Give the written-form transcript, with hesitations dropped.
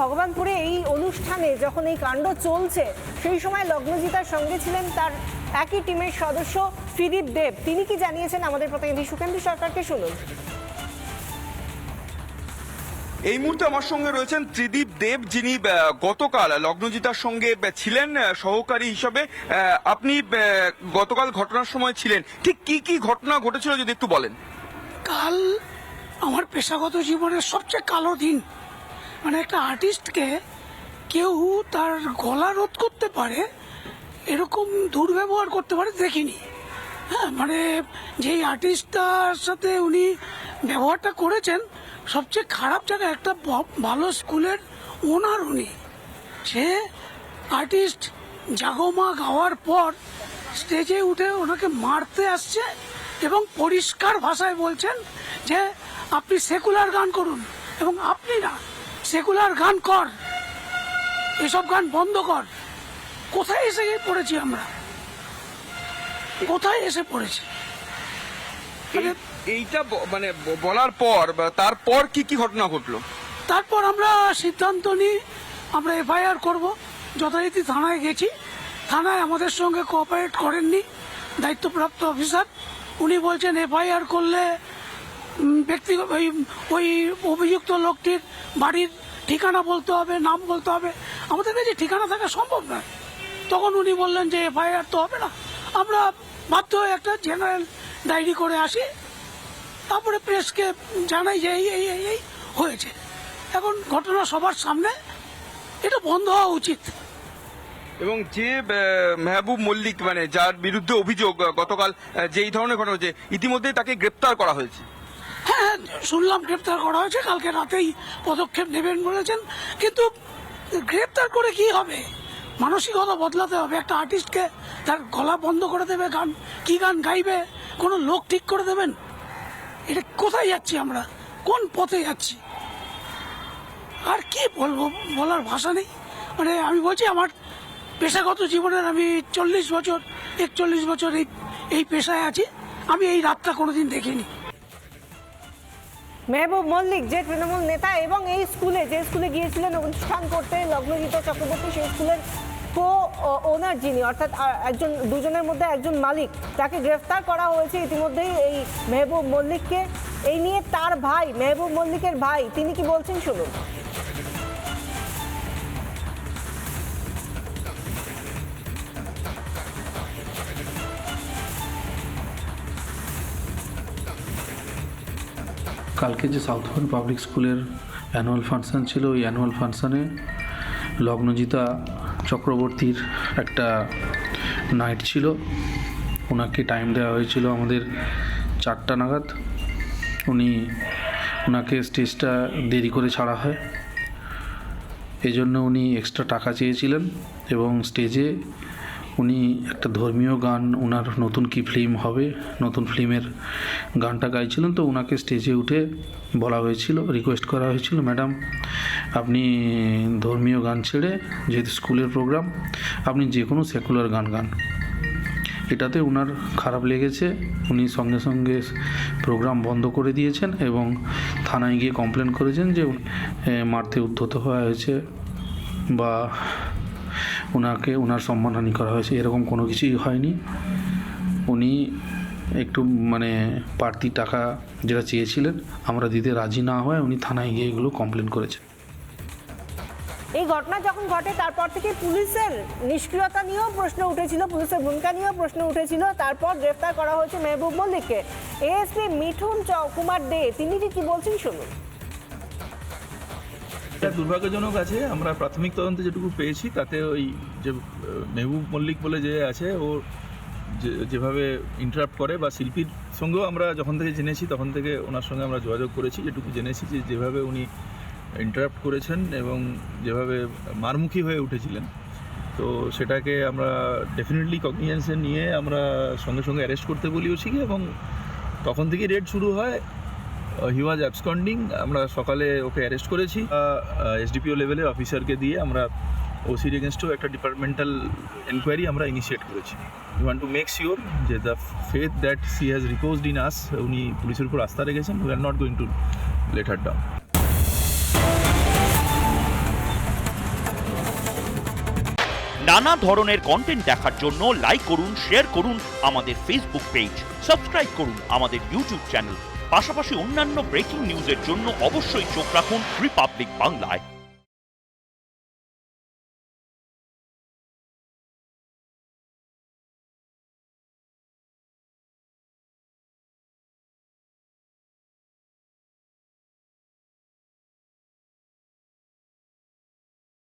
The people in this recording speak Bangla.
ভগবানপুরে এই অনুষ্ঠানে যখন এই কাণ্ড চলছে সেই সময় লগ্নজিতার সঙ্গে ছিলেন তার একই টিমের সদস্য ত্রিদীপ দেব। তিনি কি জানিয়েছেন আমাদের প্রতিনিধি সুকেন্দু সরকারকে শুনুন। এই মুহূর্তে আমার সঙ্গে রয়েছেন ত্রিদীপ দেব, যিনি গতকাল লগ্নজিতার সঙ্গে ছিলেন সহকারী হিসাবে। আপনি গতকাল ঘটনার সময় ছিলেন, ঠিক কি কি ঘটনা ঘটেছিল যদি একটু বলেন। কাল আমার পেশাগত জীবনের সবচেয়ে কালো দিন। মানে একটা আর্টিস্টকে কেউ তার গলা রোধ করতে পারে এরকম দুর্ব্যবহার করতে পারে দেখিনি। হ্যাঁ, মানে যেই আর্টিস্টটার সাথে উনি ব্যবহারটা করেছেন, সবচেয়ে খারাপ জায়গায় একটা ভালো স্কুলের ওনার উনি, সে আর্টিস্ট জাগমা গাওয়ার পর স্টেজে উঠে ওনাকে মারতে আসছে এবং পরিষ্কার ভাষায় বলছেন যে আপনি সেকুলার গান করুন এবং আপনি না, সেকুলার গান কর, এসব গান বন্ধ কর। কোথায় এসে পড়েছি আমরা, কোথায় এসে পড়েছি? এইটা মানে বলার পর তারপর কি কি ঘটনা ঘটলো? তারপর আমরা সিদ্ধান্ত নিই আমরা এফআইআর করব। যথারীতি থানায় গেছি, থানায় আমাদের সঙ্গে কোঅপারেট করেননি দায়িত্বপ্রাপ্ত অফিসার। উনি বলছেন এফআইআর করলে ব্যক্তিগত ওই অভিযুক্ত লোকটির বাড়ির ঠিকানা বলতে হবে, নাম বলতে হবে। আমাদের কাছে ঠিকানা থাকা সম্ভব নয়। তখন উনি বললেন যে এফআইআর তো হবে না। আমরা বাধ্য হয়ে একটা জেনারেল ডায়েরি করে আসি, তারপরে প্রেসকে জানাই যে এই হয়েছে। এখন ঘটনা সবার সামনে, এটা বন্ধ হওয়া উচিত। এবং যে মেহবুব মল্লিক, মানে যার বিরুদ্ধে অভিযোগ গতকাল যে এই ধরনের ঘটনা হয়েছে, ইতিমধ্যেই তাকে গ্রেপ্তার করা হয়েছে। হ্যাঁ, শুনলাম গ্রেপ্তার করা হয়েছে, কালকে রাতেই পদক্ষেপ নেবেন বলেছেন। কিন্তু গ্রেপ্তার করে কি হবে? মানসিকতা বদলাতে হবে। একটা আর্টিস্টকে তার গলা বন্ধ করে দেবে, গান কি গান গাইবে কোনো লোক ঠিক করে দেবেন? এটা কোথায় যাচ্ছি আমরা, কোন পথে যাচ্ছি? আর কি বলবো, বলার ভাষা নেই। মানে আমি বলছি আমার পেশাগত জীবনের আমি 41 বছর এই পেশায় আছি, আমি এই রাতটা কোনোদিন দেখিনি। মেহবুব মল্লিক যে তৃণমূল নেতা এবং এই স্কুলে যে স্কুলে গিয়েছিলেন অনুষ্ঠান করতে লগ্নজিতা চক্রবর্তী, সেই স্কুলের কো ওনার যিনি, অর্থাৎ দুজনের মধ্যে একজন মালিক, তাকে গ্রেফতার করা হয়েছে ইতিমধ্যেই এই মেহবুব মল্লিককে। এই নিয়ে তার ভাই, মেহবুব মল্লিকের ভাই, তিনি কি বলছেন শুনুন। কালকে যে সাউথওয়ার্ন পাবলিক স্কুলের অ্যানুয়াল ফাংশন ছিল, ওই অ্যানুয়াল ফাংশনে লগ্নজিতা চক্রবর্তীর একটা নাইট ছিল। ওনাকে টাইম দেওয়া হয়েছিল আমাদের 4টা নাগাদ। ওনাকে স্টেজটা দেরি করে ছাড়া হয়, এই জন্য উনি এক্সট্রা টাকা চেয়েছিলেন এবং স্টেজে উনি একটা ধর্মীয় গান, ওনার নতুন কি ফিল্ম হবে, নতুন ফিল্মের গানটা গাইছিলেন। তো ওনাকে স্টেজে উঠে বলা হয়েছিল, রিকোয়েস্ট করা হয়েছিল, ম্যাডাম আপনি ধর্মীয় গান ছেড়ে, যেহেতু স্কুলের প্রোগ্রাম, আপনি যে কোনো সেকুলার গান গান। এটাতে ওনার খারাপ লেগেছে, উনি সঙ্গে সঙ্গে প্রোগ্রাম বন্ধ করে দিয়েছেন এবং থানায় গিয়ে কমপ্লেন করেছেন যে মারতে উদ্ধত হওয়া হয়েছে বা ওনার সম্মানহানি করা হয়েছে। এরকম কোনো কিছুই হয়নি। উনি একটু মানে বাড়তি টাকা যেটা চেয়েছিলেন আমরা দিতে রাজি না হয় উনি থানায় গিয়ে এগুলো কমপ্লেন করেছেন। এই ঘটনা যখন ঘটে তারপর থেকে পুলিশের নিষ্ক্রিয়তা নিয়েও প্রশ্ন উঠেছিল, পুলিশের ভূমিকা নিয়েও প্রশ্ন উঠেছিল। তারপর গ্রেফতার করা হয়েছে মেহবুব মল্লিককে। এএসপি মিঠুন কুমার দে তিনি কি বলছেন শুনুন। এটা দুর্ভাগ্যজনক আছে। আমরা প্রাথমিক তদন্তে যেটুকু পেয়েছি তাতে ওই যে মেহবুব মল্লিক বলে যে আছে, ও যেভাবে ইন্টারাপ্ট করে, বা শিল্পীর সঙ্গেও আমরা যখন থেকে জেনেছি তখন থেকে ওনার সঙ্গে আমরা যোগাযোগ করেছি, যেটুকু জেনেছি যে যেভাবে উনি ইন্টারাপ্ট করেছেন এবং যেভাবে মারমুখী হয়ে উঠেছিলেন, তো সেটাকে আমরা ডেফিনেটলি কগনিজেন্সে নিয়ে আমরা সঙ্গে সঙ্গে অ্যারেস্ট করতে বলিওছি এবং তখন থেকেই রেড শুরু হয়। হি ওয়াজ অ্যাবসকন্ডিং। আমরা সকালে ওকে অ্যারেস্ট করেছি, এসডিপিও লেভেলের অফিসারকে দিয়ে আমরা ওসির এগেনস্টেও একটা ডিপার্টমেন্টাল এনকোয়ারি আমরা ইনিশিয়েট করেছি। We want to make sure যে the faith that she has reposed in us, উনি পুলিশের উপর আস্থা রেখেছেন, we are not going to let her down. নানা ধরনের কন্টেন্ট দেখার জন্য লাইক করুন, শেয়ার করুন আমাদের ফেসবুক পেজ, সাবস্ক্রাইব করুন আমাদের ইউটিউব চ্যানেল। পাশাপাশি অন্যান্য ব্রেকিং নিউজের জন্য অবশ্যই চোখ রাখুন রিপাবলিক বাংলায়।